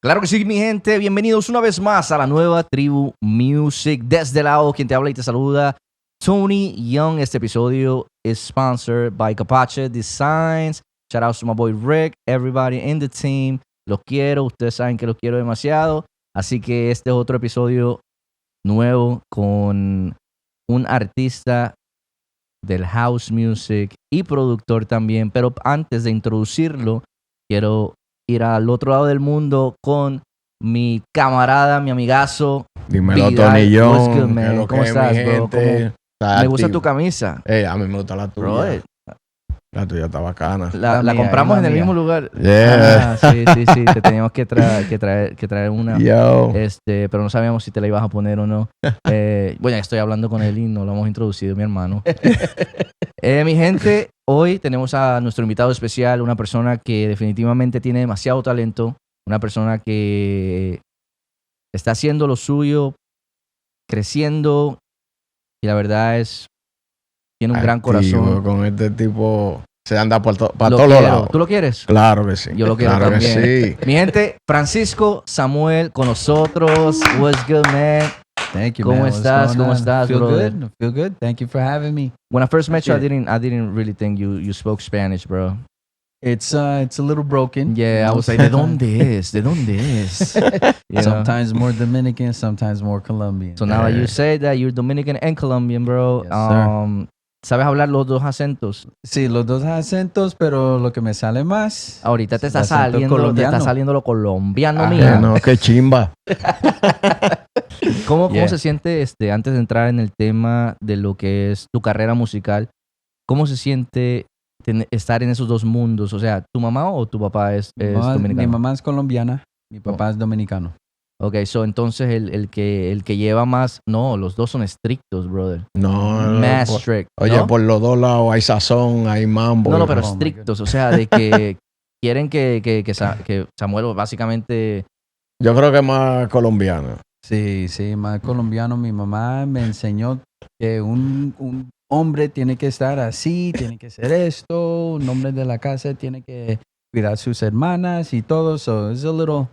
Claro que sí, mi gente. Bienvenidos una vez más a la nueva Tribu Music. Desde lado, quien te habla y te saluda, Tony Young. Este episodio is sponsored by Apache Designs. Shout out to my boy Rick, everybody in the team. Los quiero, ustedes saben que los quiero demasiado. Así que este es otro episodio nuevo con un artista del house music y productor también. Pero antes de introducirlo, quiero ir al otro lado del mundo con mi camarada, mi amigazo. Dímelo, Vidal. Tony Young. What's good, man? ¿Cómo estás, bro? Me gusta tu camisa. A mí me gusta la tuya. Bro, La tuya está bacana. la compramos en el mismo lugar. Yeah. Sí. Te teníamos que traer una. Yo. Pero no sabíamos si te la ibas a poner o no. Bueno, ya estoy hablando con él y no lo hemos introducido, mi hermano. Mi gente, hoy tenemos a nuestro invitado especial, una persona que definitivamente tiene demasiado talento, una persona que está haciendo lo suyo, creciendo, y la verdad es, tiene un gran corazón. Con este tipo se anda para todos Quiero. lados. ¿Tú lo quieres? Claro que sí. Yo lo quiero claro también. Que sí. Mi gente, Francisco Samuel con nosotros. What's good, man? Thank you, ¿Cómo man. estás? ¿Cómo estás, Feel brother? good. Feel good. Thank you for having me. When I first met you, I Appreciate didn't really think you spoke Spanish, bro. It's a little broken. Yeah, I was like, ¿de dónde es? ¿De dónde es? You know? Sometimes more Dominican, sometimes more Colombian. So now that you say that you're Dominican and Colombian, bro, Yes, sir. ¿sabes hablar los dos acentos? Sí, los dos acentos, pero lo que me sale más. Ahorita te es está el acento saliendo, colombiano. lo colombiano, Ah, mío. no, qué chimba. ¿Cómo Yeah. se siente, antes de entrar en el tema de lo que es tu carrera musical, cómo se siente estar en esos dos mundos? O sea, ¿tu mamá o tu papá es Mi dominicano? mamá es colombiana, mi papá es dominicano. Ok, so entonces el que lleva más... No, los dos son estrictos, brother. No. Más strict, Oye, ¿no? por los dos lados hay sazón, hay mambo. No, pero Oh, my estrictos. O sea, de que quieren que Samuel básicamente... Yo creo que es más colombiano. Sí, más colombiano. Mi mamá me enseñó que un hombre tiene que estar así, tiene que ser esto, un hombre de la casa tiene que cuidar a sus hermanas y todo. So it's a little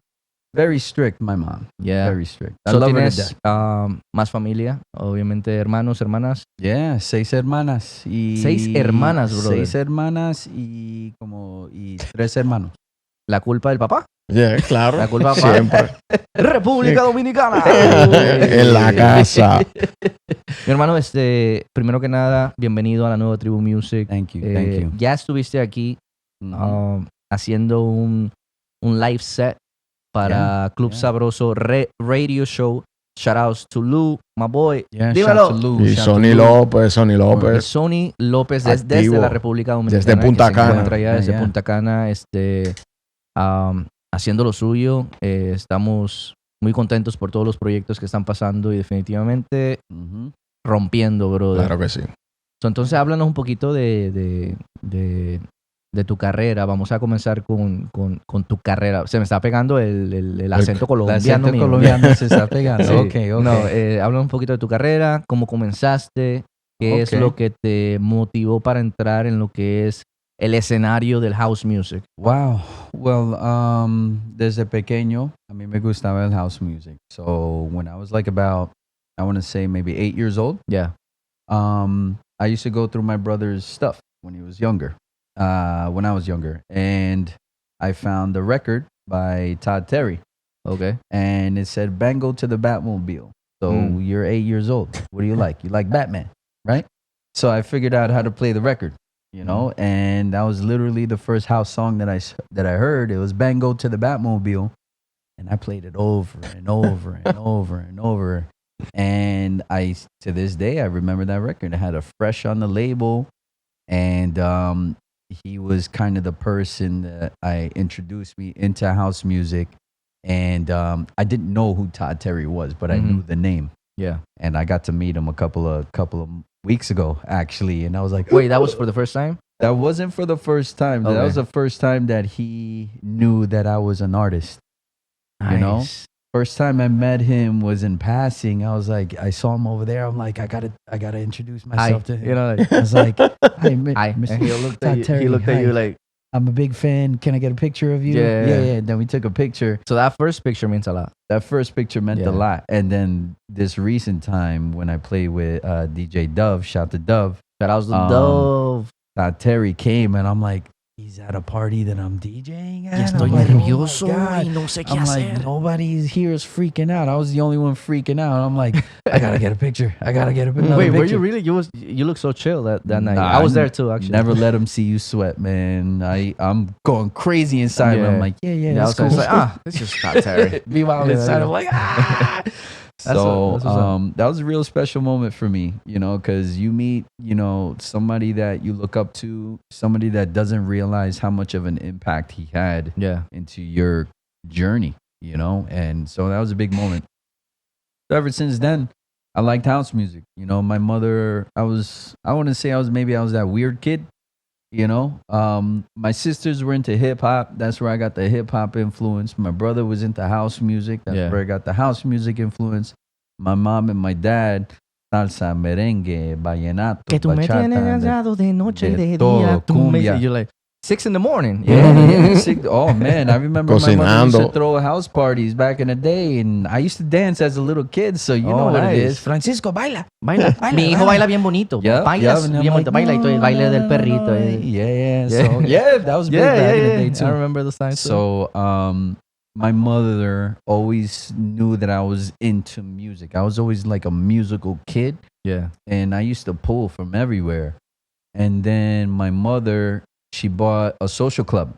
very strict, my mom. Yeah. Very strict. I So love her to tienes death. más familia, obviamente hermanos, hermanas. Yeah, 6 hermanas. Y 6 hermanas, brother. 6 hermanas y 3 hermanos. ¿La culpa del papá? Yeah, claro. La culpa del papá. Siempre. República Dominicana. En la casa. Mi hermano, primero que nada, bienvenido a la nueva Tribu Music. Thank you, thank you. Ya estuviste aquí Mhm. haciendo un live set para Yeah, Club yeah. Sabroso Radio Show. Shout outs to Lou, my boy. Yeah, Dímelo. shout to Lou, Y shout to Sonny Lou. López, Sonny Y López. Sonny López desde Activo. la República Dominicana. Desde Punta que se Cana. encuentra allá desde Yeah. Punta Cana, haciendo lo suyo. Estamos muy contentos por todos los proyectos que están pasando y definitivamente Mhm. rompiendo, brother. Claro que sí. So, entonces háblanos un poquito de tu carrera. Vamos a comenzar con tu carrera. Se me está pegando el acento El colombiano. acento mío. colombiano se está pegando. Sí. Okay. No, háblanos un poquito de tu carrera, cómo comenzaste, qué es Ok. lo que te motivó para entrar en lo que es el escenario del house music. Wow. Well, desde pequeño a mí me gustaba el house music. So when I was like about, I want to say maybe 8 years old, Yeah. I used to go through my brother's stuff when he was younger. When I was younger, and I found the record by Todd Terry, Okay. and it said "Bango to the Batmobile." So you're 8 years old. What do you like? You like Batman, right? So I figured out how to play the record, you know, and that was literally the first house song that I heard. It was "Bango to the Batmobile," and I played it over and over and over and over. And to this day, I remember that record. It had a Fresh on the label, and he was kind of the person that introduced me into house music. And I didn't know who Todd Terry was, but I knew the name. Yeah. And I got to meet him a couple of weeks ago, actually. And I was like, Wait, that was for the first time? that wasn't for the first time. That Okay. was the first time that he knew that I was an artist. You know? Nice. First time I met him was in passing. I was like, I saw him over there. I'm like, I gotta introduce myself to him. You know, like, I was like, hi, hi. Mr. And he looked at Todd you, Terry, he looked at hi. you like, I'm a big fan. Can I get a picture of you? Yeah. Yeah. Then we took a picture. So that first picture means a lot. That first picture meant a lot. And then this recent time when I played with DJ Dove, shout to Dove. Shout out to Dove. Terry came and I'm like, he's at a party that I'm DJing at. Ya estoy I'm like, nervioso oh my God. y no sé qué I'm hacer. like, nobody here is freaking out. I was the only one freaking out. I'm like, I gotta get a picture. I gotta get a picture. Wait, were you really? You look so chill that night. Nah, I was there too, actually. Never let him see you sweat, man. I'm going crazy inside. Yeah. But I'm like, yeah, I that's was cool. like, it's just not Terry. Be wild inside. I'm like, ah. That's what's up. That was a real special moment for me, because you meet, somebody that you look up to, somebody that doesn't realize how much of an impact he had into your journey, and so that was a big moment. So ever since then, I liked house music. My mother, I wouldn't say I was that weird kid. My sisters were into hip hop. That's where I got the hip hop influence. My brother was into house music. That's where I got the house music influence. My mom and my dad, salsa, merengue, vallenato, Que tú me tienes bachata, de noche y de todo, día. Tú me- cumbia. You're like 6 in the morning. Yeah. Oh man, I remember my mother used to Cocinando. throw house parties back in the day, and I used to dance as a little kid. So you know what it nice. is. Francisco, baila. Baila. Mi hijo baila bien bonito. Yeah, Bailas and I'm bien like, bonito. Baila y todo el baile del perrito. Yeah. Yeah. So that was big back in the day too. I remember those times. So, my mother always knew that I was into music. I was always like a musical kid, and I used to pull from everywhere. And then my mother, she bought a social club.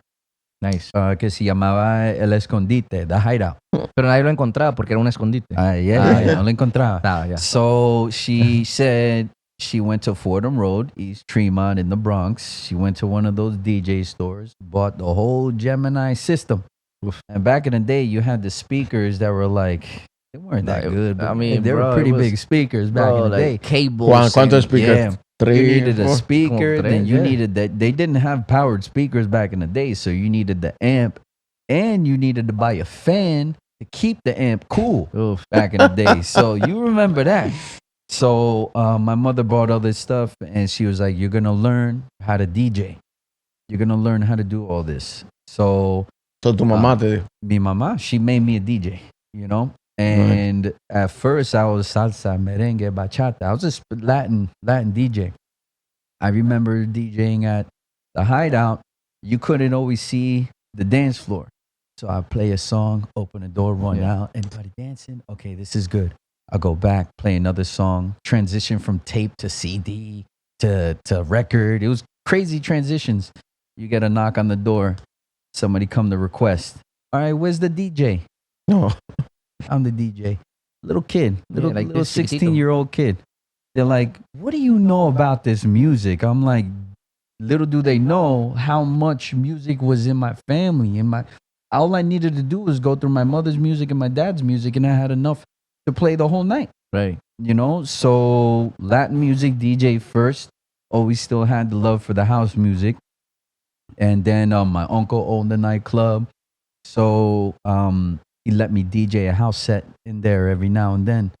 Nice. Que se llamaba El Escondite, The Hideout. Pero nadie lo encontraba porque era un escondite. No lo encontraba. Yeah. So she said she went to Fordham Road, East Tremont in the Bronx. She went to one of those DJ stores, bought the whole Gemini system. And back in the day, you had the speakers that were like, they weren't that good. But I mean, they bro, were pretty it was- big speakers back in the day. Cables. ¿Cuántos and- speakers? Yeah. Three, You needed a four? speaker, Como then tres, you yeah. needed that. They didn't have powered speakers back in the day, so you needed the amp, and you needed to buy a fan to keep the amp cool Oof. back in the day. So you remember that. So my mother bought all this stuff, and she was like, "You're gonna learn how to DJ. You're gonna learn how to do all this." So So tu mamá te dijo. mi mama, she made me a DJ, And at first I was salsa, merengue, bachata. I was just Latin DJ. I remember DJing at the Hideout. You couldn't always see the dance floor. So I play a song, open the door, run out. Anybody dancing? Okay, this is good. I'll go back, play another song, transition from tape to CD to record. It was crazy transitions. You get a knock on the door. Somebody come to request. All right, where's the DJ? No. I'm the DJ. Little kid, little this 16-year-old kid. They're like, what do you know about this music? I'm like, little do they know how much music was in my family. All I needed to do was go through my mother's music and my dad's music, and I had enough to play the whole night. Right. So Latin music DJ first. Always still had the love for the house music. And then my uncle owned the nightclub. So he let me DJ a house set in there every now and then.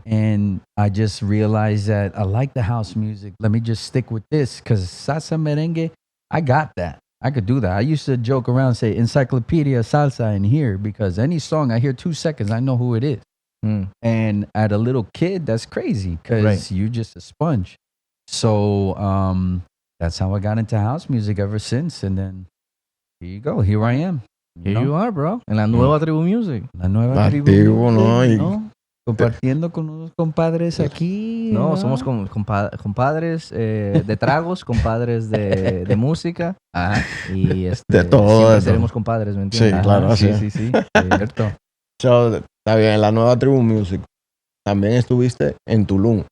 And I just realized that I like the house music. Let me just stick with this, because salsa merengue, I got that. I could do that. I used to joke around, say encyclopedia salsa in here, because any song I hear 2 seconds, I know who it is. And at a little kid, that's crazy, because you're just a sponge. So that's how I got into house music ever since. And then here you go. Here I am. Here you are, bro. En la nueva Tribu Music. La nueva La tribu tribu, ¿no? music, Y- ¿no? Compartiendo con unos compadres aquí. No, somos compadres de tragos, compadres de música. Ajá. Y De todo, siempre de seremos todo. compadres, ¿me entiendes? Sí, claro, sí, así sí, sí. Cierto. So, está bien, en la nueva Tribu Music. También estuviste en Tulum.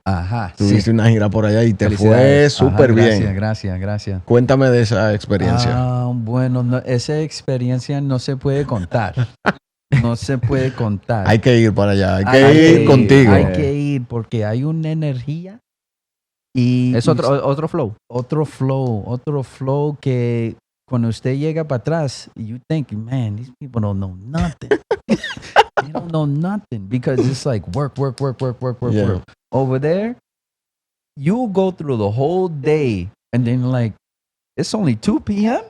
Ajá. Tuviste una gira por allá y te fue Felicidades. súper Ajá, bien. Gracias. Cuéntame de esa experiencia. Bueno, esa experiencia no se puede contar. No se puede contar. Hay que ir para allá, hay Hay que ir contigo. Hay que ir porque hay una energía y Es otro flow. otro flow que cuando usted llega para atrás, you think, man, these people don't know nothing. They don't know nothing, because it's like work. Yeah. Over there, you go through the whole day and then like, it's only 2 p.m.?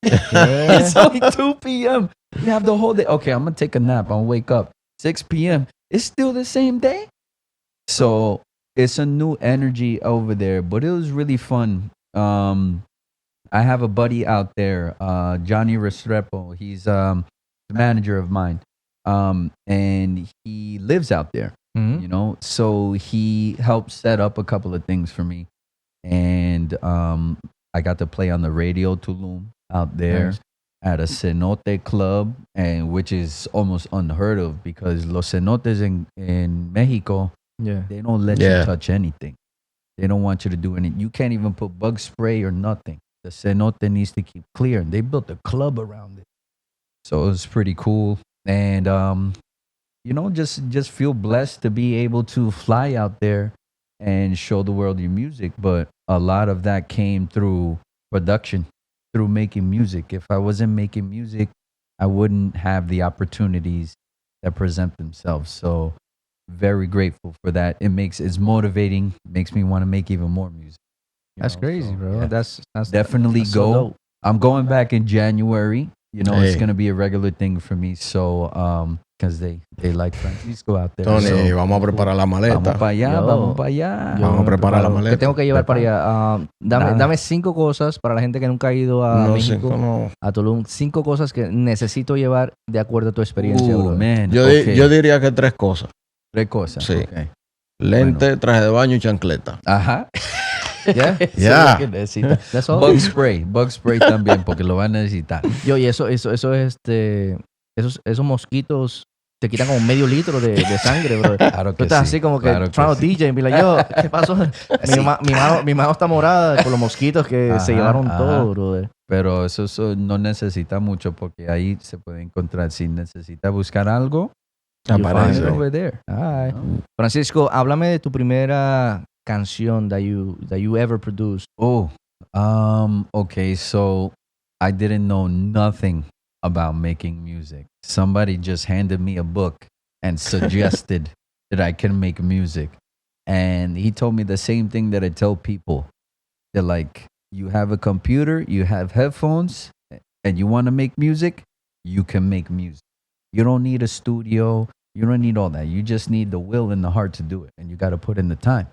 It's only 2 p.m. You have the whole day. Okay, I'm gonna take a nap. I'll wake up 6 p.m. It's still the same day. So it's a new energy over there, but it was really fun. I have a buddy out there, Johnny Restrepo. He's the manager of mine, and he lives out there. Mhm. You know, so he helped set up a couple of things for me, and I got to play on the radio Tulum out there. Nice. At a cenote club, and which is almost unheard of because los cenotes in Mexico, Yeah. they don't let Yeah. you touch anything. They don't want you to do anything. You can't even put bug spray or nothing. The cenote needs to keep clear, and they built a club around it. So it was pretty cool, and you know, just feel blessed to be able to fly out there and show the world your music. But a lot of that came through production, through making music. If I wasn't making music, I wouldn't have the opportunities that present themselves. So very grateful for that. It's motivating, makes me want to make even more music. you That's know, crazy, so, bro. yeah. That's Definitely that's so go. dope. I'm going back in January. You know, it's Hey. gonna be a regular thing for me. So, because they like Francisco out there. Tony, So, vamos a preparar la vamos maleta. para allá, Yo- vamos para allá. Vamos a preparar la maleta. ¿Qué tengo que llevar para allá? Nada. Dame 5 cosas para la gente que nunca ha ido a No, México, cinco no. a Tulum. 5 cosas que necesito llevar de acuerdo a tu experiencia, bro. Man. Yo diría que 3 cosas. 3 cosas. Sí. Okay. Lente, traje de baño y chancleta. Ajá. Ya. Eso Ya. es lo que necesita. That's all. Bug spray también, porque lo van a necesitar. Yo, y eso es esos mosquitos te quitan como medio litro de sangre, bro. Claro Tú que estás sí, así como que claro que trying to sí. DJ y be like, yo, ¿qué pasó? Mi mano está morada por los mosquitos que Ajá, se llevaron ajá. todo, brother. Pero eso no necesita mucho porque ahí se puede encontrar. Si necesita buscar algo, you find Aparece. it over there. All right. ¿no? Francisco, háblame de tu primera canción that you ever produced. Oh, okay. So I didn't know nothing about making music. Somebody just handed me a book and suggested that I can make music. And he told me the same thing that I tell people. They're like, you have a computer, you have headphones, and you want to make music, you can make music. You don't need a studio. You don't need all that. You just need the will and the heart to do it. And you got to put in the time.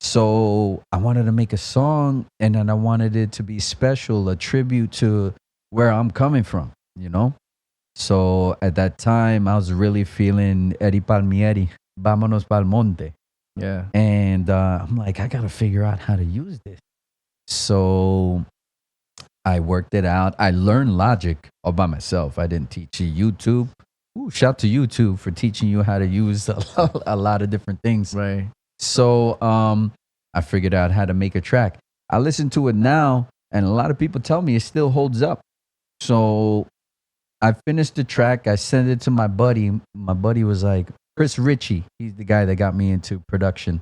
So I wanted to make a song, and then I wanted it to be special, a tribute to where I'm coming from, you know? So at that time, I was really feeling Eddie Palmieri, Vámonos pa'l monte. Yeah. And I'm like, I got to figure out how to use this. So I worked it out. I learned Logic all by myself. I didn't teach YouTube. Ooh, shout to YouTube for teaching you how to use a lot of different things. Right. So I figured out how to make a track. I listen to it now, and a lot of people tell me it still holds up. So I finished the track. I sent it to my buddy. My buddy was like, Chris Ritchie. He's the guy that got me into production.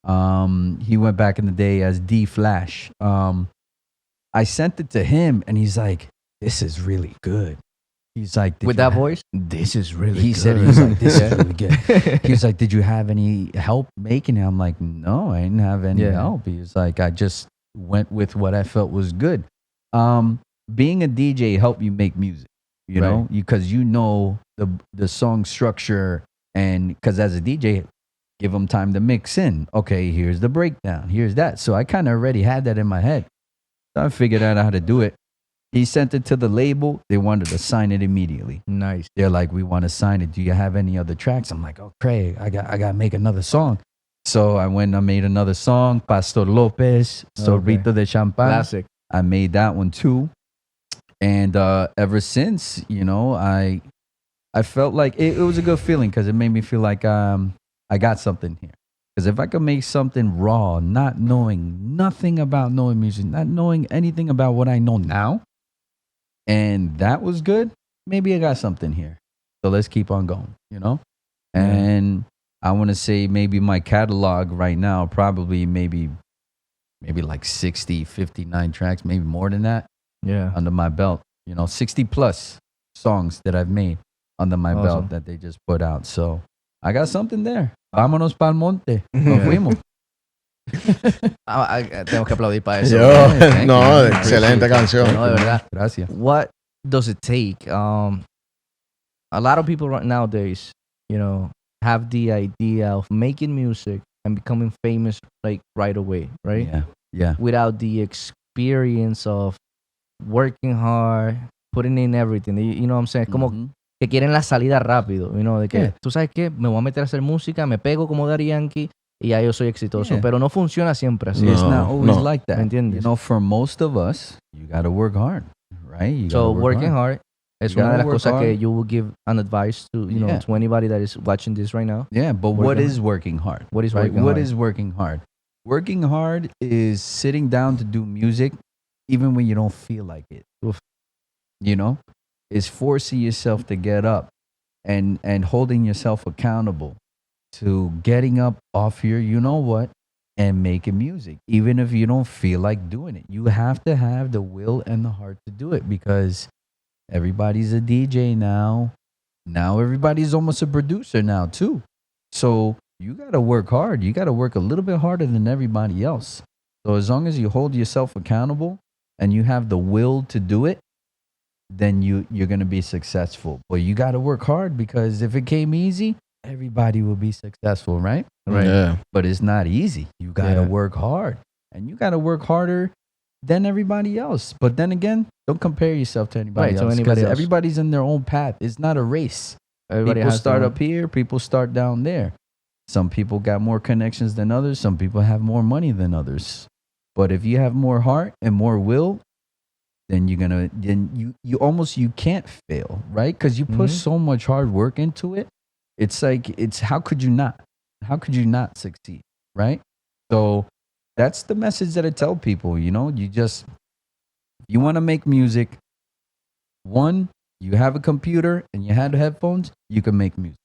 He went back in the day as D Flash. I sent it to him, and he's like, "This is really good." He's like, With "Did you that voice? This is really he good. said, he's like, this is really good. He was like, did you have any help making it? I'm like, no, I didn't have any Yeah. help. He was like, I just went with what I felt was good. Being a DJ helped you make music, you know, because you know the song structure, and because as a DJ, give them time to mix in. Okay, here's the breakdown. Here's that. So I kind of already had that in my head. So I figured out how to do it. He sent it to the label. They wanted to sign it immediately. Nice. They're like, we want to sign it. Do you have any other tracks? I'm like, oh, Craig, I got to make another song. So I went and I made another song, Pastor Lopez, Sorbito de Champagne. Classic. I made that one too. And ever since, you know, I felt like it was a good feeling because it made me feel like I got something here. Because if I could make something raw, not knowing nothing about knowing music, not knowing anything about what I know now, and that was good, maybe I got something here. So let's keep on going, you know? Yeah. And I want to say maybe my catalog right now, probably maybe like 60, 59 tracks, maybe more than that Yeah. under my belt. You know, 60 plus songs that I've made under my Awesome. belt that they just put out. So I got something there. Vámonos pa'l monte. Nos fuimos. Tengo que aplaudir para eso. Yo, Thank no, you. excelente canción. No, de verdad. Gracias. What does it take? A lot of people nowadays, have the idea of making music and becoming famous like right away, right? Yeah. Without the experience of working hard, putting in everything. You know what I'm saying? Como Mhm. que quieren la salida rápido, de que Yeah. tú sabes qué, me voy a meter a hacer música, me pego como Daddy Yankee y ya yo soy exitoso, Yeah. pero no funciona siempre así. No. It's not always like ¿Me that. entiendes? For most of us, you got to work hard, right? You So gotta work working hard es You una de gotta las work cosas que hard. you will give an advice to, Yeah. to anybody that is watching this right now. Yeah, but Working what hard. is working hard? What is right? working What hard? is working hard? Working hard is sitting down to do music even when you don't feel like it. Oof. Is forcing yourself to get up and holding yourself accountable to getting up off your what and making music even if you don't feel like doing it. You have to have the will and the heart to do it because everybody's a DJ now. Now everybody's almost a producer now too. So you got to work hard. You got to work a little bit harder than everybody else. So as long as you hold yourself accountable and you have the will to do it, then you're going to be successful. But you got to work hard because if it came easy, everybody will be successful, right? Right. Yeah. But it's not easy. You got to Yeah. work hard. And you got to work harder than everybody else. But then again, don't compare yourself to anybody Right, to else. anybody 'cause else. everybody's in their own path. It's not a race. Everybody People has start their up here, people start down there. Some people got more connections than others. Some people have more money than others. But if you have more heart and more will, then you can't fail, right? Because you put Mhm. so much hard work into it. It's like how could you not? How could you not succeed, right? So that's the message that I tell people. You want to make music. One, you have a computer and you have headphones, you can make music.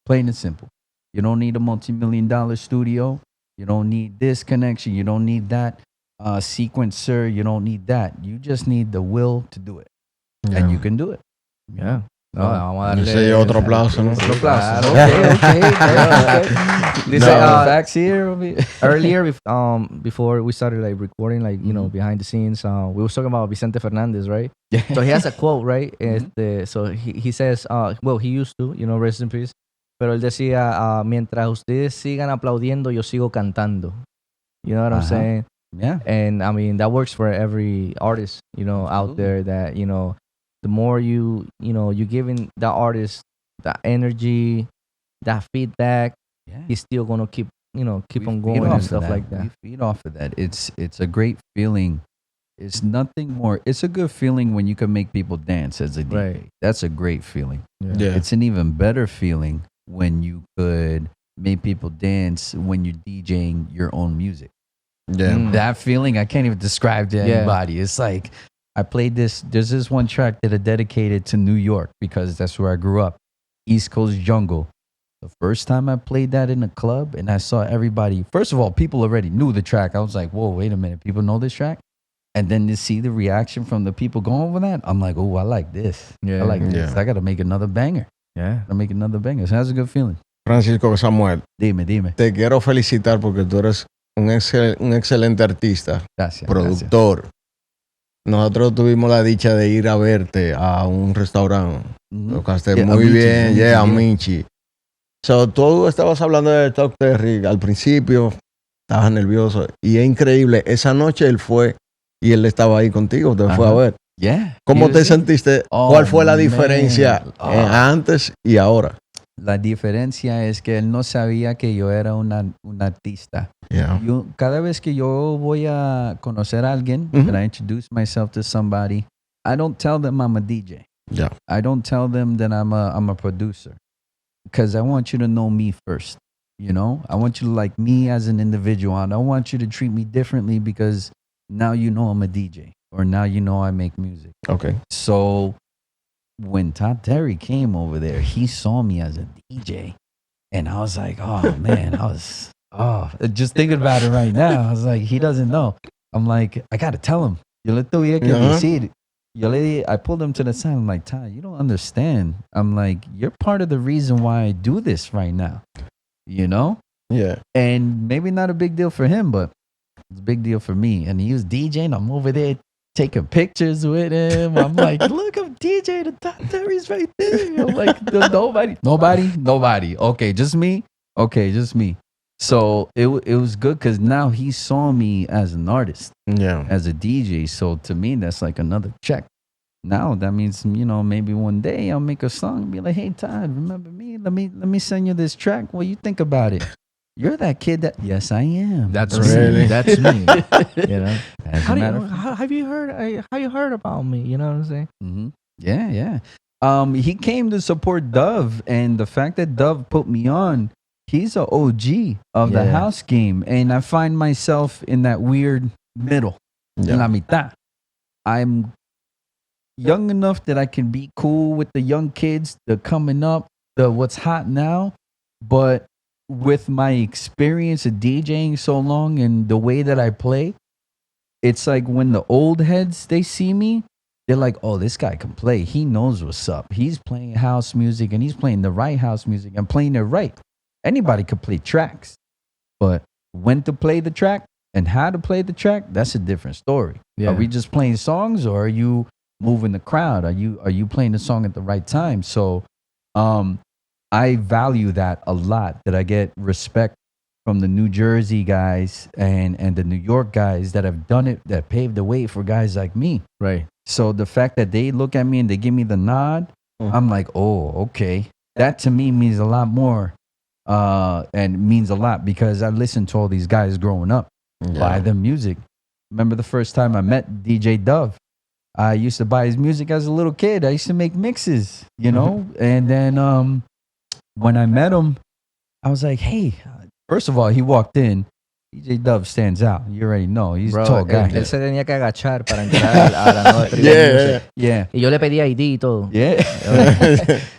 Plain and simple. You don't need a multi-million-dollar studio. You don't need this connection. You don't need that sequencer. You don't need that. You just need the will to do it. And you can do it. Yeah. No, No. vamos a darle Ese es otro aplauso, ¿no? Otro aplauso. Okay. Dice, No, facts here. earlier, before we started like recording, like Mhm. behind the scenes, we was talking about Vicente Fernandez, right? Yeah. So he has a quote, right? Mhm. So he says, well, he used to, rest in peace. Pero él decía, mientras ustedes sigan aplaudiendo, yo sigo cantando. You know what I'm Uh-huh. saying? Yeah. And I mean that works for every artist, out Absolutely. there. That the more you giving the artist that energy, that feedback, Yeah. he's still gonna keep We on feed going off and of stuff like that. We feed off of that. It's a great feeling. It's nothing more. It's a good feeling when you can make people dance as a DJ. Right. That's a great feeling. Yeah. It's an even better feeling when you could make people dance when you're DJing your own music. Yeah. Mm. That feeling I can't even describe to Yeah. anybody. It's like I played this. There's this one track that I dedicated to New York because that's where I grew up, East Coast Jungle. The first time I played that in a club and I saw everybody. First of all, people already knew the track. I was like, "Whoa, wait a minute! People know this track." And then to see the reaction from the people going over that, I'm like, "Oh, I like this. Yeah. I like this. Yeah. I got to make another banger. Yeah. I make another banger." So that's a good feeling. Francisco Samuel, Dime. te quiero felicitar porque tú eres un excelente artista, Gracias. productor. Nosotros tuvimos la dicha de ir a verte a un restaurante. Mhm. Tocaste Yeah, muy Amici, bien, Amici, yeah, yeah. Amici. So, tú estabas hablando de Talk Terry al principio, estabas nervioso y es increíble. Esa noche él fue y él estaba ahí contigo, te fue a Ajá. ver. Yeah. ¿Cómo He te was- sentiste? Oh, ¿Cuál fue la man. diferencia antes y ahora? La diferencia es que él no sabía que yo era un artista. Yeah. Cada vez que yo voy a conocer a alguien, Mhm. that I introduce myself to somebody, I don't tell them I'm a DJ. Yeah. I don't tell them that I'm a producer, because I want you to know me first. I want you to like me as an individual. I don't want you to treat me differently because now you know I'm a DJ or now you know I make music. Okay. So when Todd Terry came over there, he saw me as a DJ. And I was like, oh man, just thinking about it right now. I was like, he doesn't know. I'm like, I got to tell him. Yo le tuve que Uh-huh. decir. I pulled him to the side. I'm like, Todd, you don't understand. I'm like, you're part of the reason why I do this right now. You know? Yeah. And maybe not a big deal for him, but it's a big deal for me. And he was DJing. I'm over there taking pictures with him. I'm like, look, I'm DJing. The top Terry's right there. I'm like, nobody. Okay, just me. Okay, just me. So it was good because now he saw me as an artist, Yeah. as a DJ. So to me, that's like another check. Now that means, maybe one day I'll make a song and be like, hey Todd, remember me? Let me send you this track. What you think about it? You're that kid that yes I am. That's Really? me. That's me. You know. As How a do matter you, of fact. how, have you heard? How you heard about me? You know what I'm saying? Mm-hmm. Yeah. He came to support Dove, and the fact that Dove put me on, he's an OG of the Yeah. house game, and I find myself in that weird middle, en la mitad. I'm young enough that I can be cool with the young kids, the coming up, the what's hot now, but with my experience of DJing so long and the way that I play, it's like when the old heads they see me, they're like, "Oh, this guy can play. He knows what's up. He's playing house music and he's playing the right house music and playing it right." Anybody could play tracks, but when to play the track and how to play the track, that's a different story. Yeah. Are we just playing songs, or are you moving the crowd? Are you playing the song at the right time? So, I value that a lot. That I get respect from the New Jersey guys and the New York guys that have done it, that paved the way for guys like me. Right. So the fact that they look at me and they give me the nod, I'm like, oh, okay. That to me means a lot more, and means a lot because I listened to all these guys growing up, buy their music. Remember the first time I met DJ Dove? I used to buy his music as a little kid. I used to make mixes, and then when I met him, I was like, hey, first of all, he walked in. DJ Dove stands out. You already know. He's a tall guy. Él se tenía que agachar para entrar a la nueva tribu. Yeah. Yeah. Y yo le pedí ID y todo. Yeah.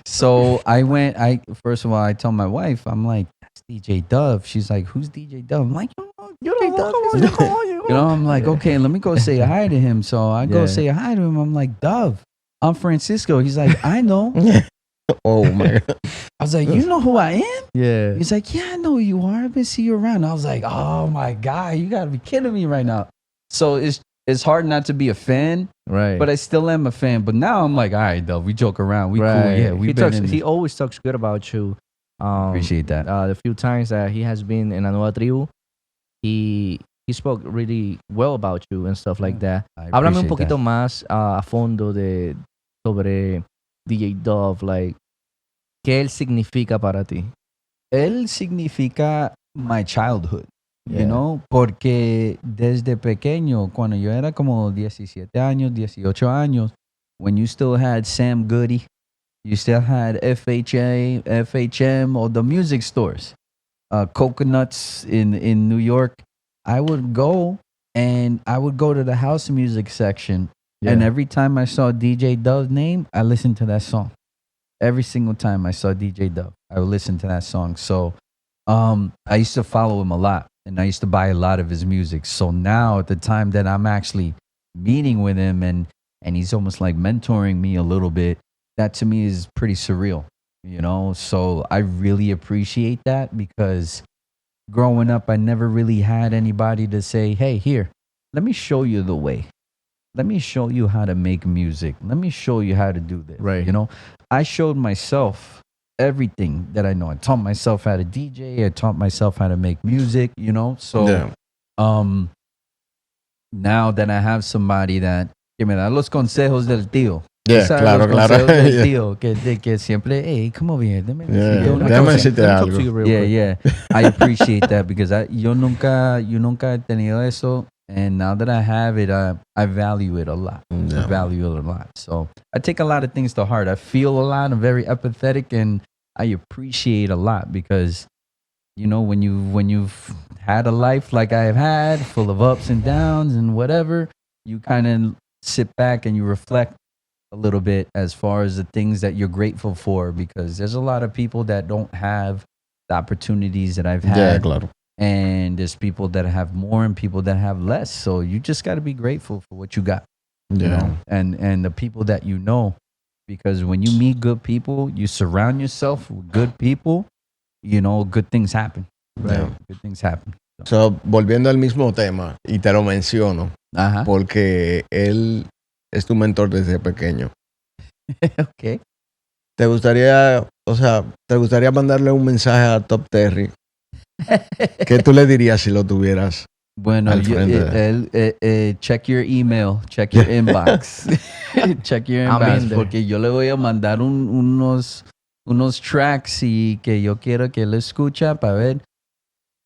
So first of all, I tell my wife, I'm like, that's DJ Dove. She's like, who's DJ Dove? I'm like, DJ Dove. I'm like, okay, let me go say hi to him. So I go Yeah. say hi to him. I'm like, Dove, I'm Francisco. He's like, I know. Oh my God. I was like, you know who I am? Yeah. He's like, yeah, I know who you are. I've been seeing you around. I was like, oh my God, you gotta be kidding me right now. So it's hard not to be a fan, Right. but I still am a fan. But now I'm like, all right, though, we joke around, we right. cool, yeah, we He always talks good about you. Appreciate that. The few times that he has been in a nueva tribu, he spoke really well about you and stuff like that. I Háblame un appreciate poquito that. más a fondo sobre DJ Dove, like, ¿qué él significa para ti? Él significa my childhood, Yeah. you know, porque desde pequeño, cuando yo era como 17 años, 18 años, when you still had Sam Goody, you still had FHA, FHM, or the music stores, Coconuts in New York, I would go to the house music section, and Yeah. every time I saw DJ Dove's name, I listened to that song. Every single time I saw DJ Dove, I would listen to that song. So I used to follow him a lot, and I used to buy a lot of his music. So now at the time that I'm actually meeting with him and he's almost like mentoring me a little bit, that to me is pretty surreal, So I really appreciate that because growing up, I never really had anybody to say, hey, here, let me show you the way. Let me show you how to make music. Let me show you how to do this. Right. I showed myself everything that I know. I taught myself how to DJ. I taught myself how to make music, So now that I have somebody que me da los consejos del tío. Yeah, ¿Sabes? claro, Los claro. consejos del Yeah. tío que siempre, hey, come over here. Déjame Yeah, decirte una déjame cosa." decirte Let me talk algo. to you real Yeah, quick. yeah. I appreciate that because yo nunca he tenido eso. And now that I have it, I value it a lot. Yeah. I value it a lot. So I take a lot of things to heart. I feel a lot. I'm very empathetic, and I appreciate a lot because, when you've had a life like I've had, full of ups and downs and whatever, you kind of sit back and you reflect a little bit as far as the things that you're grateful for, because there's a lot of people that don't have the opportunities that I've had. Yeah, claro. And there's people that have more and people that have less. So you just got to be grateful for what you got, Yeah. and the people that you know, because when you meet good people, you surround yourself with good people, good things happen. Yeah. Good things happen. So, volviendo al mismo tema, y te lo menciono, Ajá. porque él es tu mentor desde pequeño. Okay. ¿Te gustaría mandarle un mensaje a Top Terry? ¿Qué tú le dirías si lo tuvieras? Bueno, Al frente check your email, check your inbox, check your I'm inbox, in there. porque yo le voy a mandar unos tracks y que yo quiero que él escucha para ver.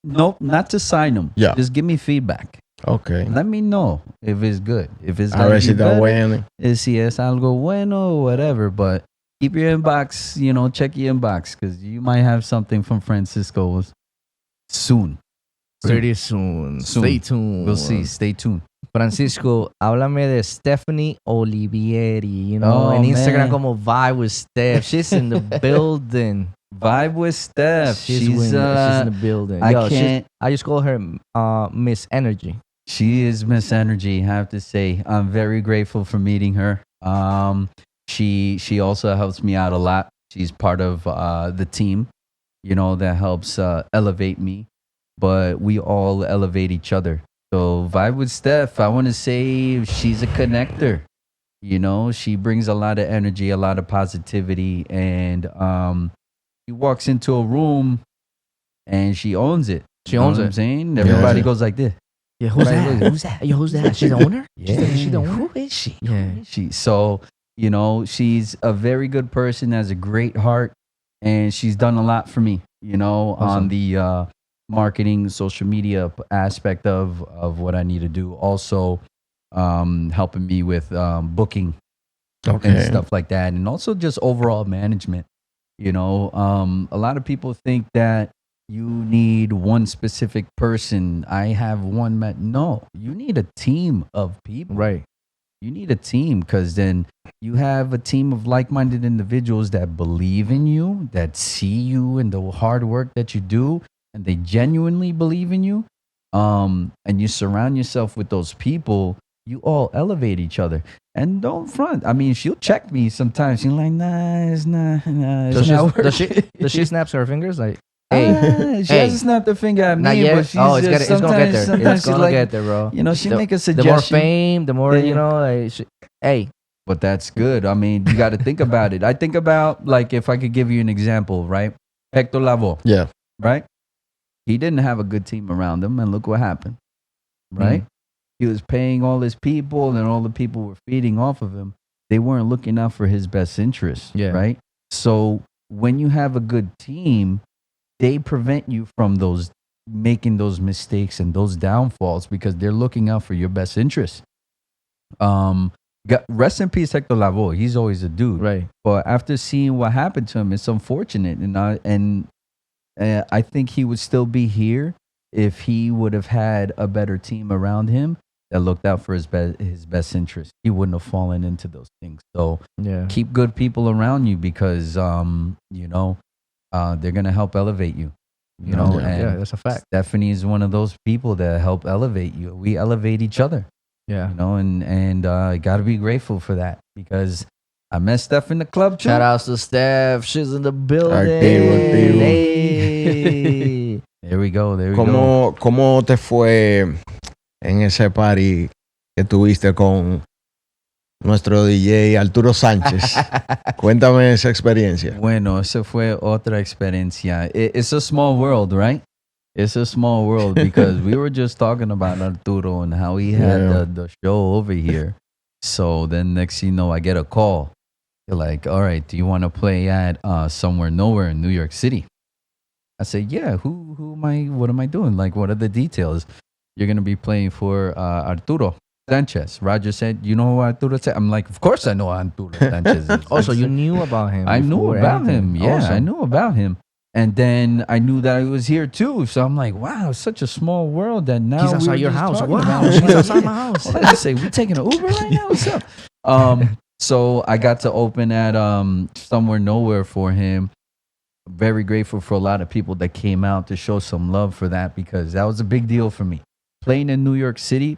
No, not to sign them. Yeah. Just give me feedback. Okay. Let me know if it's good. If it's A ver si está better, bueno. si es algo bueno or whatever. But keep your inbox, check your inbox because you might have something from Francisco soon. Pretty soon. Stay tuned. We'll see. Stay tuned. Francisco, háblame de Stephanie Olivieri. Oh, en Instagram man. como Vibe with Steph. She's in the building. Vibe with Steph. She's in the building. I just call her Miss Energy. She is Miss Energy, I have to say. I'm very grateful for meeting her. She also helps me out a lot. She's part of the team, that helps elevate me. But we all elevate each other. So Vibe with Steph, I want to say she's a connector. She brings a lot of energy, a lot of positivity, and she walks into a room and she owns it. She owns what it. I'm saying? Everybody goes like this. Yeah, who's that? Who's that? Yo, who's that? She's the owner? Yeah. She's the owner? Who is she? Yeah. Who is she? So, she's a very good person, has a great heart, and she's done a lot for me, on the marketing, social media aspect of what I need to do. Also, helping me with booking and stuff like that. And also just overall management. A lot of people think that you need one specific person. I have one. No, you need a team of people. Right. You need a team because then you have a team of like-minded individuals that believe in you, that see you and the hard work that you do, and they genuinely believe in you. And you surround yourself with those people. You all elevate each other. And don't front. I mean, she'll check me sometimes. She's like, nah, it's not. Does she snaps her fingers? Like, hey, she hasn't snapped her finger at not me, yet. but she's It's gonna get there. sometimes It's she's gonna like, get there, bro. she make a The suggestion. more fame, the more, hey. But that's good. I mean, you got to think about it. I think about, like, if I could give you an example, right? Hector Lavoe. Yeah. Right? He didn't have a good team around him, and look what happened. Right? He was paying all his people, and all the people were feeding off of him. They weren't looking out for his best interests. Yeah. Right? So when you have a good team, they prevent you from making those mistakes and those downfalls because they're looking out for your best interests. Rest in peace, Hector Lavoe. He's always a dude. Right. But after seeing what happened to him, it's unfortunate. And I think he would still be here if he would have had a better team around him that looked out for his best interest. He wouldn't have fallen into those things. So keep good people around you because, they're going to help elevate you. And that's a fact. Stephanie is one of those people that help elevate you. We elevate each other. Yeah. And got to be grateful for that because I met Steph in the club too. Shout outs to Steph. She's in the building. Activo. Hey. There we go. ¿Cómo te fue en ese party que tuviste con nuestro DJ Arturo Sánchez? Cuéntame esa experiencia. Bueno, esa fue otra experiencia. It's a small world, right? It's a small world because we were just talking about Arturo and how he had the show over here. So then next thing you know, I get a call. They're like, all right, do you want to play at Somewhere Nowhere in New York City? I said, yeah, what am I doing? Like, what are the details? You're going to be playing for Arturo Sanchez. Roger said, you know who Arturo Sanchez? I'm like, of course I know Arturo Sanchez is. Also, you knew about him. I knew about him. Yeah, awesome. I knew about him. And then I knew that he was here too. So I'm like, wow, it's such a small world that now He's outside your house. Wow, he's he's outside my house. What did I say? We taking an Uber right now? What's up? So I got to open at Somewhere Nowhere for him. Very grateful for a lot of people that came out to show some love for that because that was a big deal for me. Playing in New York City,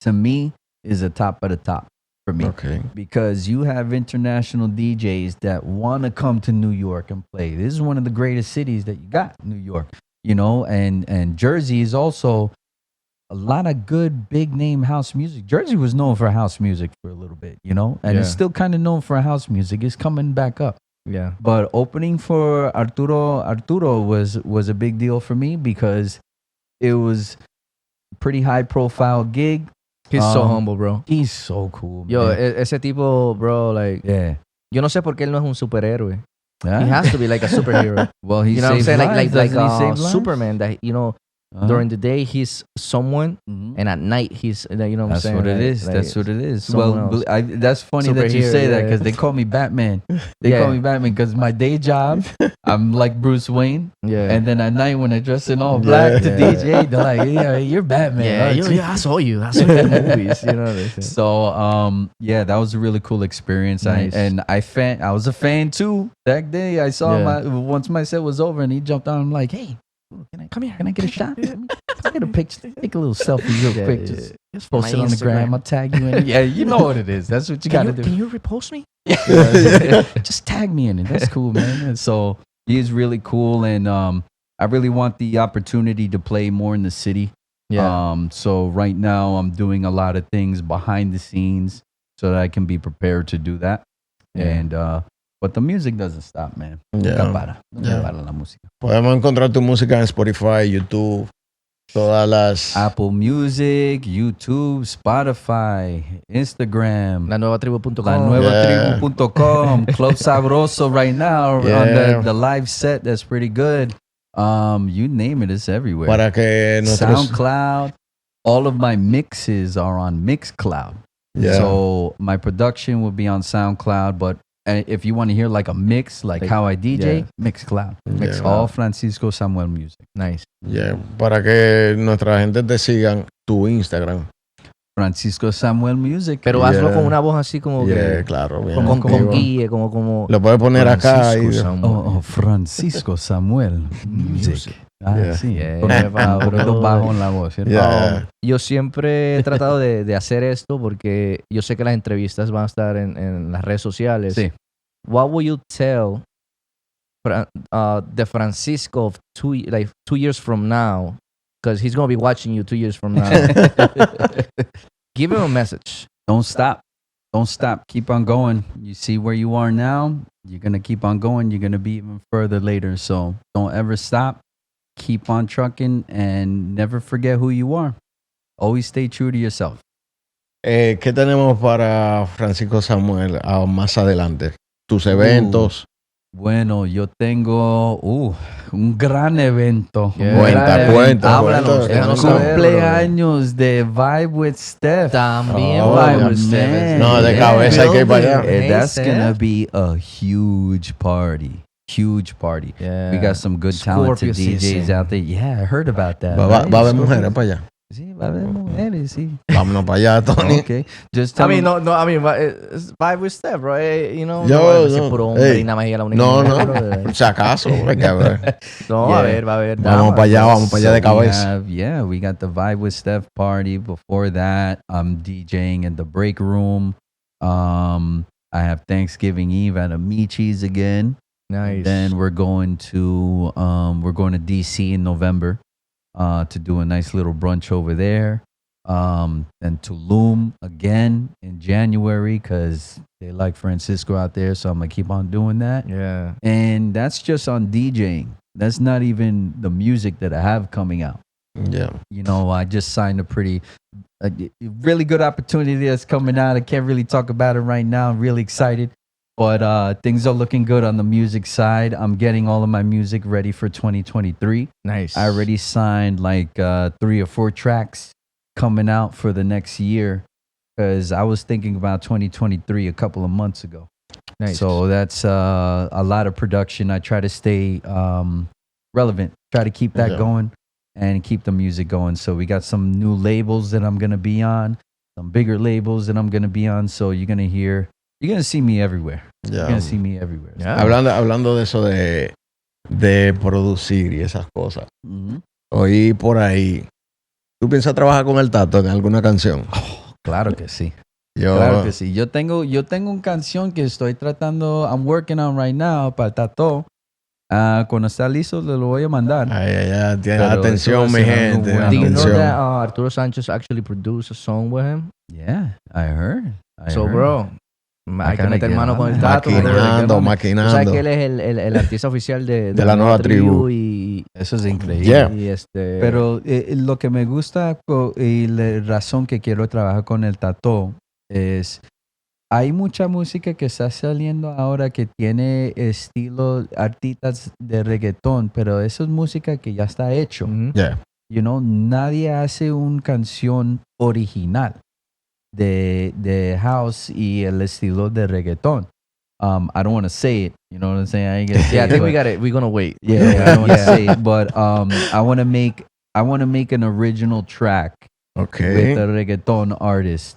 to me, is a top of the top for me. Okay. Because you have international DJs that want to come to New York and play. This is one of the greatest cities that you got, New York. you know, and Jersey is also a lot of good big name house music. Jersey was known for house music for a little bit, you know, and it's still kind of known for house music. It's coming back up. Yeah. But opening for Arturo was a big deal for me because it was a pretty high profile gig. He's so humble, bro. He's so cool. Yo, man. ese tipo, bro, like, Yeah. yo no sé por qué él no es un superhéroe. Huh? He has to be like a superhero. Well, he You know what I'm saves saying? lives. Like Doesn't he save lives? Superman, that, you know, Uh-huh. during the day he's someone, Mhm. and at night he's, you know what I'm That's saying? what it Like- is. like That's what it is. someone Well, else. that's funny that you Superhero, say that yeah. because they call me Batman. They Yeah. call me Batman because my day job, I'm like Bruce Wayne. Yeah. And then at night when I dress in all black to Yeah. DJ, they're like, "Yeah, you're Batman." yeah, aren't you?" I saw you. I saw you in the movies. You know what I'm saying? So yeah, that was a really cool experience. Nice. I was a fan too that day. I saw Yeah. once my set was over and he jumped on. I'm like, "Hey, come here. Can I get a shot? Can I get a picture? Take a little selfie real Yeah, quick. yeah, Just yeah. post My it on the gram. Instagram. I'll tag you in it. Yeah, you know what it is. That's what you got to do. Can you repost me? Just tag me in it. That's cool, man." And so he's really cool, and I really want the opportunity to play more in the city. So right now I'm doing a lot of things behind the scenes so that I can be prepared to do that. Yeah. And but the music doesn't stop, man. Yeah. Nunca para. Nunca Yeah. para la música. Podemos encontrar tu música en Spotify, YouTube, todas las... Apple Music, YouTube, Spotify, Instagram, La nueva tribu.com. lanuevatribu.com, Club Sabroso right now on Yeah. the live set. That's pretty good. You name it, it's everywhere. Para que nuestros... SoundCloud. All of my mixes are on Mixcloud. Yeah. So my production will be on SoundCloud, but if you want to hear like a mix, like how I DJ, Mixcloud. Yeah. All Francisco Samuel music. Nice. Yeah, para que nuestra gente te sigan tu Instagram. Francisco Samuel Music. Pero Yeah. hazlo con una voz así como Yeah, que... claro. Bien Con activo. guille, como... Lo puedes poner acá. Francisco Y... Samuel. Francisco Samuel Music. Ah, Yeah. sí. Yeah, Poniendo bro. bajo en la voz, ¿cierto? Yeah. Yo siempre he tratado de hacer esto porque yo sé que las entrevistas van a estar en las redes sociales. Sí. What would you tell the Francisco of 2 years from now? Because he's going to be watching you 2 years from now. Give him a message. Don't stop. Don't stop. Keep on going. You see where you are now. You're going to keep on going. You're going to be even further later. So don't ever stop. Keep on trucking and never forget who you are. Always stay true to yourself. ¿Qué tenemos para Francisco Samuel más adelante? Tus eventos. Bueno, yo tengo un gran evento. Yeah. Un gran evento. Cuenta. Háblanos, déjanos saber, Cumpleaños de Vibe with Steph. También Oh, Vibe man. with Steph. No, de cabeza hay que ir para allá. Hey, That's Steph. gonna be a huge party. Huge party. Yeah. We got some good talented Scorpio DJs season. out there. Yeah, I heard about that. Va right? a haber mujeres para allá. Sí, va a haber mujeres, sí. Vámonos para allá, Tony. Okay. Just I tell mean, me. no, I mean, it's Vibe with Steph, bro. You know, Yo, no va a decir no. puro hombre Ey. y nada más ella la única No, mujer, no. bro. Por si acaso. Hay que ver. No, Yeah. va a haber. Vamos para allá, vamos para allá de cabeza. We got the Vibe with Steph party. Before that, I'm DJing in the break room. I have Thanksgiving Eve at Amici's again. Nice. Then we're going to DC in November to do a nice little brunch over there. And Tulum again in January because they like Francisco out there, so I'm gonna keep on doing that. Yeah. And that's just on DJing. That's not even the music that I have coming out. Yeah. You know, I just signed a really good opportunity that's coming out. I can't really talk about it right now. I'm really excited. But things are looking good on the music side. I'm getting all of my music ready for 2023. Nice. I already signed like 3 or 4 tracks coming out for the next year because I was thinking about 2023 a couple of months ago. Nice. So that's a lot of production. I try to stay relevant, try to keep that Yeah. going and keep the music going. So we got some new labels that I'm going to be on, some bigger labels that I'm going to be on. So you're going to see me everywhere. You're Yeah. going to see me everywhere. Yeah. Hablando de eso de producir y esas cosas. Mhm. Oí por ahí. ¿Tú piensas trabajar con el Tato en alguna canción? Claro que sí. Yo, Claro que sí. Yo tengo una canción que estoy tratando, I'm working on right now para el Tato. Cuando está listo, le lo voy a mandar. Ay, Pero atención, eso mi va a ser algo gente. bueno. Do you know Atención. that Arturo Sanchez actually produced a song with him? Yeah, I heard. So, bro, hay que gotta meter get mano on con el it. tato. Maquinando, Tú sabes que él maquinando. es el artista oficial de De la nueva tribu. y Eso es increíble. Yeah. Pero lo que me gusta y la razón que quiero trabajar con el Tato es hay mucha música que está saliendo ahora que tiene estilo artistas de reggaetón, pero eso es música que ya está hecho. Yeah. You know, nadie hace una canción original de house y el estilo de reggaetón. I don't want to say it. You know what I'm saying? I ain't gonna say Yeah, I it, think but- we got it. We're gonna wait. Yeah, I don't want to say it, but I want to make an original track Okay. with a reggaeton artist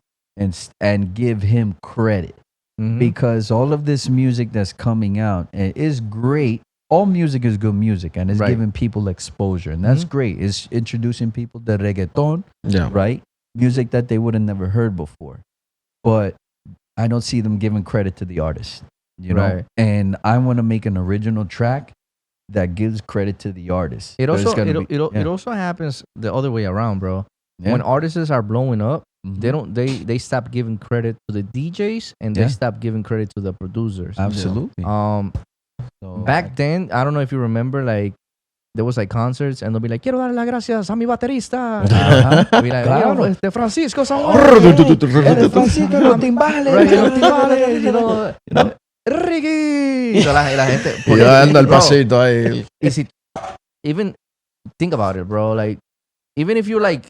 and give him credit Mhm. because all of this music that's coming out is great. All music is good music and it's Right. giving people exposure, and that's Mhm. great. It's introducing people to reggaeton, Yeah. right? Music that they would have never heard before, but I don't see them giving credit to the artist, you know. Right. And I want to make an original track that gives credit to the artist. It So it's also gonna be- it yeah. also happens the other way around, bro. Yeah. When artists are blowing up, Mhm. they stop giving credit to the DJs and they Yeah. stop giving credit to the producers. Absolutely. So, Back then, I don't know if you remember, like there was like concerts and they'll be like, quiero dar las gracias a mi baterista. Ajá. Be like, Claro. "Yo, Francisco Samuel. El Francisco, los timbales. Right, los timbales, you know, Ricky. So la gente. Y yo dando el Bro, pasito ahí. y si- even think about it, bro. Like, even if you're like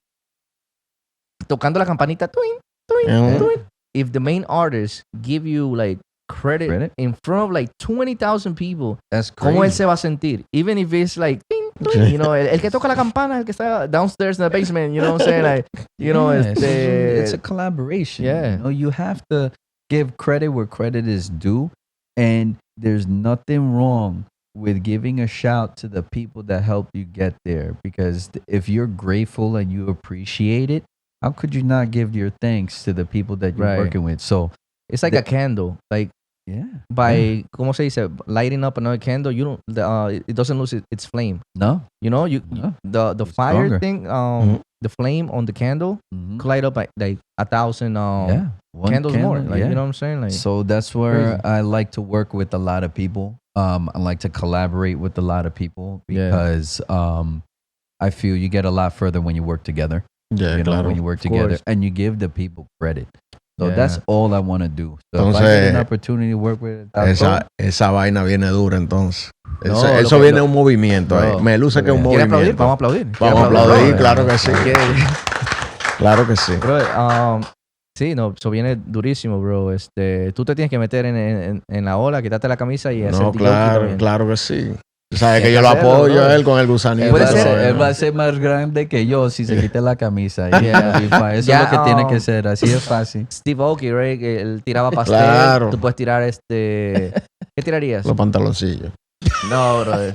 tocando la campanita, twing, twing, Mhm. twing, if the main artist give you like credit, Credit? in front of like 20,000 people, That's ¿cómo él crazy. se va a sentir? Even if it's like, ting, ting, you know, el que toca la campana, el que está downstairs in the basement, you know what I'm saying? Like, you know, Yeah, it's a este, collaboration. Yeah. You know, you have to give credit where credit is due. And there's nothing wrong with giving a shout to the people that helped you get there. Because if you're grateful and you appreciate it, how could you not give your thanks to the people that you're Right. working with? So, it's like a candle. Like, yeah. by, ¿cómo se dice? Lighting up another candle, you don't, it doesn't lose its flame. No. You know, No. the It's fire stronger. thing, Mhm. the flame on the candle Mhm. could light up like 1,000 Yeah. One candles more. candle, Like, yeah. you know what I'm saying? Like, So that's where Crazy. I like to work with a lot of people. I like to collaborate with a lot of people Yeah. because I feel you get a lot further when you work together. Yeah, You know, claro. when you work Of together course. and you give the people credit. So Yeah. that's all I want to do. So if I Entonces, get an opportunity to work with Esa vaina viene dura entonces. No, Eso, lo eso que- viene lo- un movimiento ahí. Bro, Me luce que es un ¿Quieres aplaudir? movimiento. Vamos a aplaudir. Vamos a ¿Quieres aplaudir, bro? claro que sí. Claro que sí. Bro, sí, no, eso viene durísimo, bro. Tú te tienes que meter en la ola, quitarte la camisa y hacer No, DJ claro, también. claro que sí. Tú sabes que Tienes yo que lo hacerlo, apoyo bro. a él con el gusanito. Puede él, ser, él va a ser más grande que yo si se quita la camisa. Yeah. Eso Ya, es lo que tiene que ser. Así es fácil. Steve Aoki, right? Que él tiraba pastel. Claro. Tú puedes tirar ¿Qué tirarías? Los pantaloncillos. No, brother.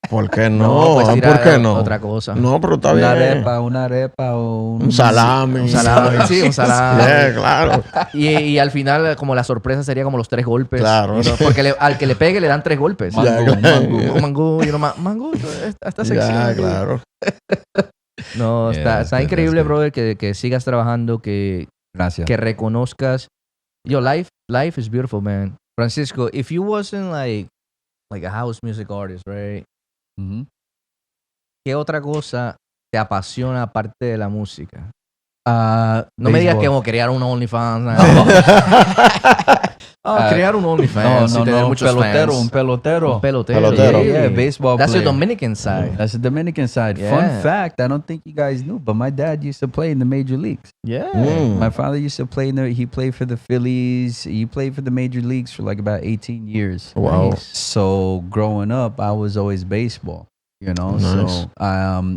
¿Por qué no? puedes ¿Por tirar qué no? otra cosa. No, pero está bien. Una arepa o Un salami. Un salami, sí, un salami. Yeah, claro. Y al final, como la sorpresa sería como los 3 golpes. Claro. ¿no? Porque al que le pegue le dan 3 golpes. Ya, Mango, claro. mango. Un mango, mango, está sexy. Ya, claro. No, Yeah, está that's increíble, good. brother, que sigas trabajando, que Gracias. reconozcas. Yo, life is beautiful, man. Francisco, if you wasn't like a house music artist, right? Ujú. ¿Qué otra cosa te apasiona aparte de la música? Ah, No me digas que béisbol. como crear un OnlyFans. Ah, crear un OnlyFans. y tener muchos pelotero, fans. un pelotero. Un pelotero. Pelotero. Yeah, baseball That's player. the Dominican side. That's the Dominican side. Yeah. Fun fact, I don't think you guys knew, but my dad used to play in the major leagues. Yeah. Mm. My father used to play he played for the Phillies. He played for the major leagues for like about 18 years. Wow. Nice. So growing up, I was always baseball, you know. Nice. So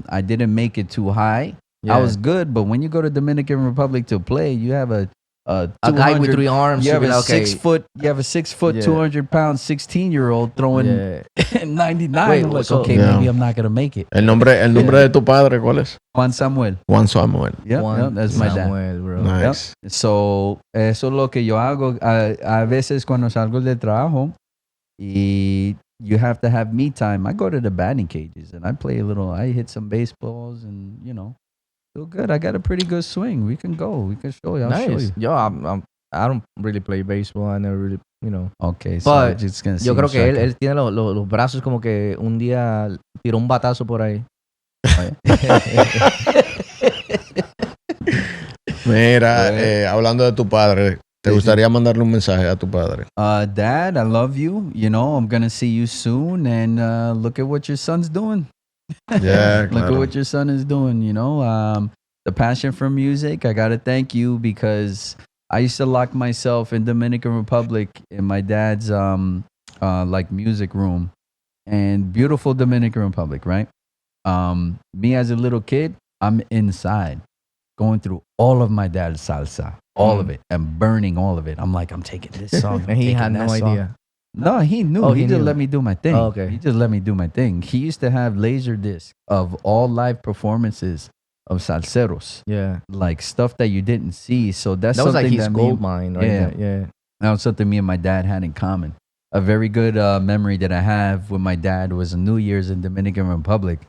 I didn't make it too high. Yeah. I was good, but when you go to Dominican Republic to play, you have a A guy with 3 arms. you have you'll be a like, okay. 6 foot, you have a 6 foot, Yeah. 200-pound, 16-year-old throwing Yeah. 99. Wait, I'm like, so- okay, Yeah. maybe I'm not gonna make it. El nombre de tu padre, ¿cuál es? Juan Samuel. Juan Samuel. Yeah, Juan that's my dad. Samuel, bro. Nice. So, eso es lo que yo hago. A veces cuando salgo del trabajo y you have to have me time. I go to the batting cages and I play a little. I hit some baseballs and feel good. I got a pretty good swing. We can go. We can show you. I'll show Nice. you. Yo, I don't really play baseball. I never really, Okay, so But we're just gonna see yo you creo que strike it. él tiene los brazos como que un día tiró un batazo por ahí. Mira, hablando de tu padre, ¿te gustaría mandarle un mensaje a tu padre? Dad, I love you. I'm gonna see you soon, and look at what your son's doing. Yeah, Look at claro. what your son is doing. The passion for music. I gotta thank you because I used to lock myself in Dominican Republic in my dad's like music room, and beautiful Dominican Republic, right? Me as a little kid, I'm inside, going through all of my dad's salsa, all of it, and burning all of it. I'm like, I'm taking this song. And he had no idea. No, he knew. Oh, he he just knew. let me do my thing. Oh, okay. He just let me do my thing. He used to have laser discs of all live performances of salseros, Yeah. like stuff that you didn't see. So that's That was like something his that gold mine, right? Yeah. Yeah. that was something me and my dad had in common. A very good memory that I have with my dad was New Year's in Dominican Republic.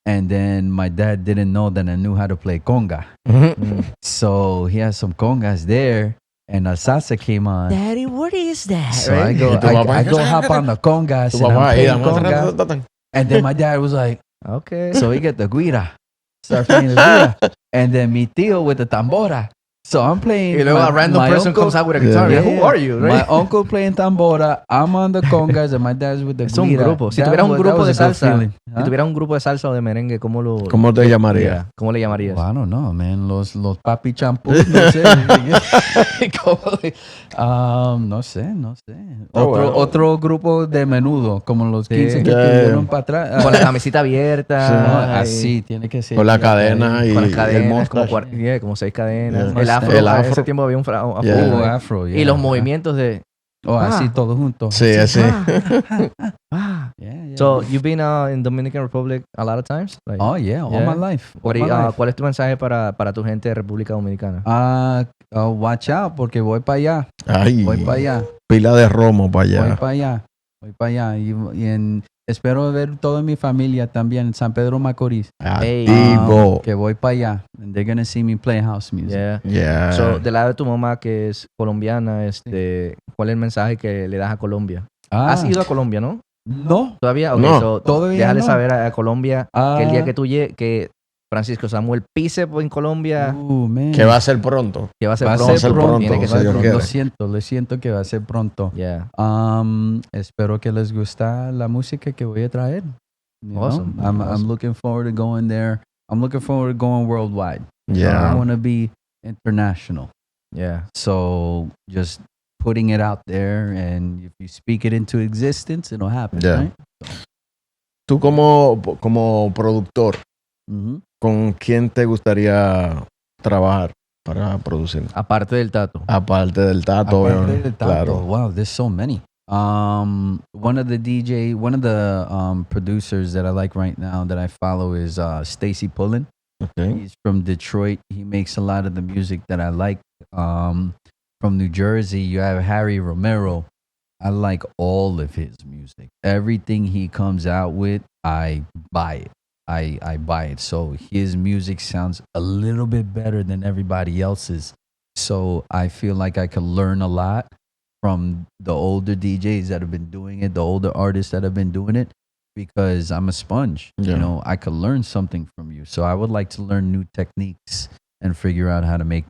And then my dad didn't know that I knew how to play conga. So he had some congas there, and salsa came on. Daddy, what is that? So I go, Y tu papá, I go hop on the congas, Tu and I'm papá, playing mira, conga. And then my dad was like, Okay. so we get the guira. Start playing the guira. And then mi tío with the tambora. So I'm playing. Y luego a random my person uncle- comes out with a guitar. Yeah, Who are you? My Right? uncle playing tambora. I'm on the congas, and my dad's with the Es un guira. grupo. Si That tuvieras un was- that grupo de was a good salsa, feeling. si Huh? tuvieras un grupo de salsa o de merengue, ¿cómo ¿Cómo te llamaría? Yeah. ¿Cómo le llamarías? Well, I don't know, man. Los papi champús, no sé. No sé. bueno. Otro grupo de menudo, como los 15 que Yeah. tuvieron para atrás. Con la camisita abierta. No, y- así, tiene que ser. Con la cadena y Con las el cadenas, como, mustache. como 6 cadenas. Yeah. El afro. El En afro. ese tiempo había un afro. Yeah. Afro, Y los movimientos de... así todo junto. Sí, así. Yeah. So, you've been in Dominican Republic a lot of times? Like, Oh, yeah, all my life. What all do my you- life. ¿Cuál es tu mensaje para tu gente de República Dominicana? Watch out, porque voy para allá. Ay, Voy para allá. pila de romo para Voy allá. para allá. Voy para allá. Espero ver toda mi familia también en San Pedro Macorís. Activo. Que voy para allá. And they're gonna see me play house music. Yeah. Yeah. So, del lado de tu mamá, que es colombiana, ¿cuál es el mensaje que le das a Colombia? ¿Has ido a Colombia, no? No. ¿Todavía? Okay, No. so, Todavía déjale no. saber a Colombia que el día Ah. que tú llegues, que Francisco Samuel pise en Colombia, Man. que va a ser pronto. que va a ser Va a pronto. ser pronto. Tiene que si ser Dios pronto. quiere. Lo siento que va a ser pronto. Yeah. Espero que les gusta la música que voy a traer. You Awesome. know? I'm Awesome. looking forward to going there. I'm looking forward to going worldwide. I Yeah. want to be international. Yeah. So just putting it out there, and if you speak it into existence, it'll happen. Yeah. Right? Tú como productor, Mhm. ¿con quién te gustaría trabajar para producir? Aparte del tato. Aparte del Tato, Aparte del Tato, claro. wow, there's so many. One of the producers that I like right now that I follow is Stacy Pullen. Okay. He's from Detroit. He makes a lot of the music that I like. From New Jersey, you have Harry Romero. I like all of his music. Everything he comes out with, I buy it. I buy it. So his music sounds a little bit better than everybody else's. So I feel like I could learn a lot from the older DJs that have been doing it, the older artists that have been doing it, because I'm a sponge. Yeah. You know, I could learn something from you. So I would like to learn new techniques and figure out how to make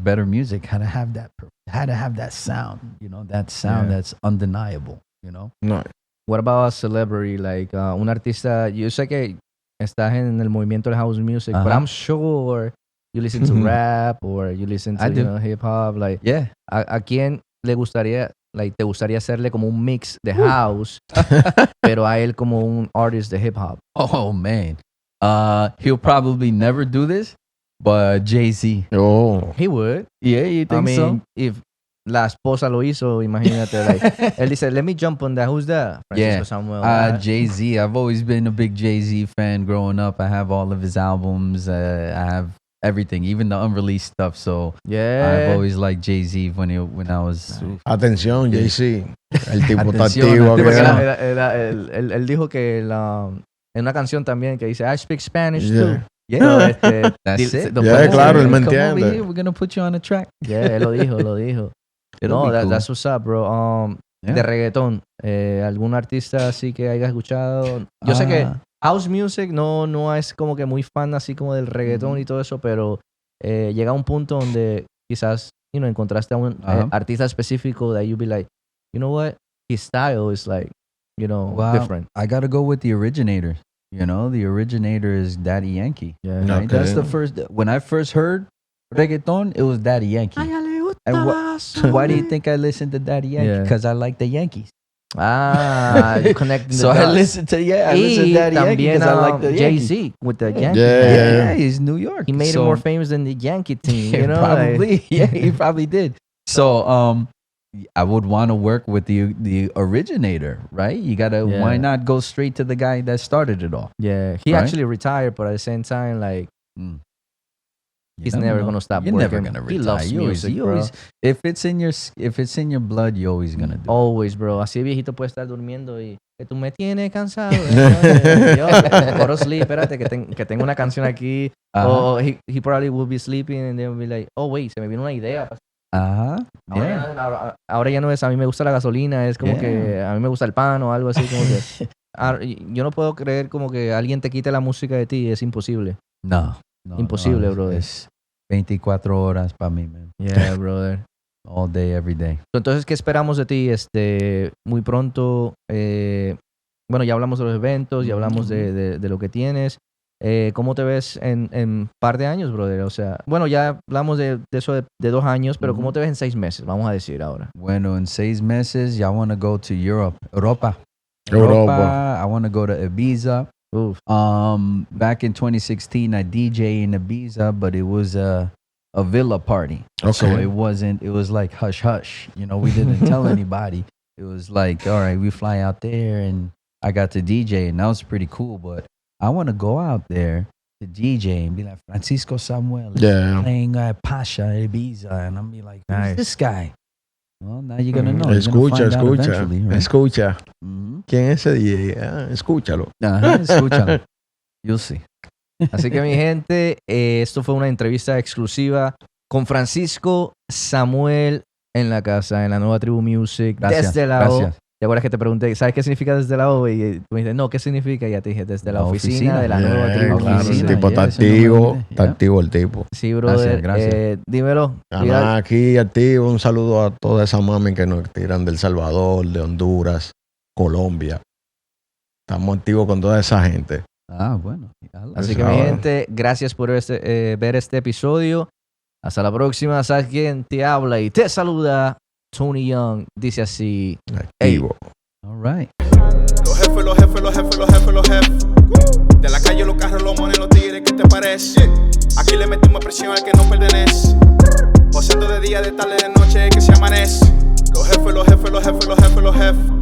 better music, how to have that sound, you know, that sound Yeah. that's undeniable, you know. No. What about a celebrity? Like, un artista, yo sé que estás en el movimiento del house music, but Ajá. I'm sure you listen to rap or you listen I to, do. hip hop. Like, Yeah. ¿a quién le gustaría, te gustaría hacerle como un mix de house, pero a él como un artist de hip hop? Oh man. He'll probably never do this, but Jay-Z. Oh. He would. Yeah, you I think mean, so? if la esposa lo hizo, imagínate. Like, él dice, let me jump on that. Who's that? Francisco Yeah. Samuel. Jay-Z. I've always been a big Jay-Z fan growing up. I have all of his albums. I have everything, even the unreleased stuff. So Yeah. I've always liked Jay-Z when I was. Atención, Jay-Z. El tipo está Atención, activo. Sí, porque atención. él dijo que en una canción también que dice I speak Spanish Yeah. too. Yeah, So, este, that's it. lo Yeah, podemos claro, decir. él me Come over entiende. here, we're gonna put you on a track. Yeah, él lo dijo. It'll No, be cool. that's what's up, bro. Yeah. De reggaetón, ¿algún artista así que hayas escuchado? Yo sé que house music no es como que muy fan así como del reggaetón y todo eso, pero llega a un punto donde quizás, encontraste a un artista específico that you be like, you know what, his style is like, Well, different. I gotta go with the originator. The originator is Daddy Yankee. Yeah. Right? Okay. That's the first. When I first heard reggaeton, it was Daddy Yankee. And why do you think I listened to Daddy Yankee? Yeah. Because I like the Yankees. You connecting the So I dots. listened to Daddy Yankee because I like the Yankees. Jay-Z with the Yankees. Yeah. He's New York. He made him more famous than the Yankee team, Yeah, you know? probably. Yeah, he probably did. So I would want to work with the originator, right? You gotta. Yeah. Why not go straight to the guy that started it all? Yeah, he Right? actually retired, but at the same time, like, Mm. he's You never know. gonna stop You're working. never gonna retire. He loves music, you bro. always, if it's in your blood, you're always gonna do it. Always, bro. Así viejito puede estar durmiendo y que tú me tienes cansado. Yo, go to sleep, espérate, que tengo una canción aquí. Ajá. O he probably will be sleeping and then be like, oh, wait, se me vino una idea. Ajá. Yeah. Ahora ya no es, a mí me gusta la gasolina, es como Yeah. que a mí me gusta el pan o algo así. Como que, yo no puedo creer como que alguien te quite la música de ti, es imposible. No. Imposible, es- brother. Es 24 horas para mí, man. Yeah, brother. All day, every day. Entonces, ¿qué esperamos de ti? Muy pronto, bueno, ya hablamos de los eventos, ya hablamos de lo que tienes. ¿Cómo te ves en un par de años, brother? O sea, bueno, ya hablamos de eso de 2 años, pero ¿cómo te ves en 6 meses? Vamos a decir ahora. Bueno, en 6 meses, I want to go to Europa. Europa. I want to go to Ibiza. Uf. Back in 2016, I DJ in Ibiza, but it was a villa party. So Okay. it was like hush hush. We didn't tell anybody. It was like, all right, we fly out there and I got to DJ and that was pretty cool. But I want to go out there to DJ and be like, Francisco Samuel is Yeah. playing Apache Ibiza. And I'm be like, who's Nice. this guy? Well, now you're going to know. You're gonna Escucha, find out escucha. eventually, right? Escucha. Mhm. ¿Quién es ese DJ? Escúchalo. Ajá, escúchalo. You'll see. Así que, mi gente, esto fue una entrevista exclusiva con Francisco Samuel en la casa, en la nueva Tribu Music, Gracias, desde la O. gracias. ¿Te acuerdas que te pregunté, ¿sabes qué significa desde la O? Y tú me dijiste, no, ¿qué significa? Y ya te dije, desde la oficina de la nueva Tribu Claro, el Music. tipo está Yeah, ese no me activo. olvidé. Está Yeah. activo el tipo. Sí, brother. Gracias. Dímelo. Nada, aquí activo. Un saludo a toda esa mami que nos tiran del Salvador, de Honduras, Colombia. Estamos activos con toda esa gente. Ah, bueno. Así que, mi gente, gracias por ver este episodio. Hasta la próxima. ¿Sabes quién te habla y te saluda? Tony Young. Dice así. Activo. All right. Los jefes, los jefes, los jefes, los jefes, los jefes. De la calle, los carros, los mones, los tigres, ¿qué te parece? Aquí le metimos presión al que no pertenece. Posando de día, de tarde, de noche, que se amanece. Los jefes, los jefes, los jefes, los jefes, los jefes.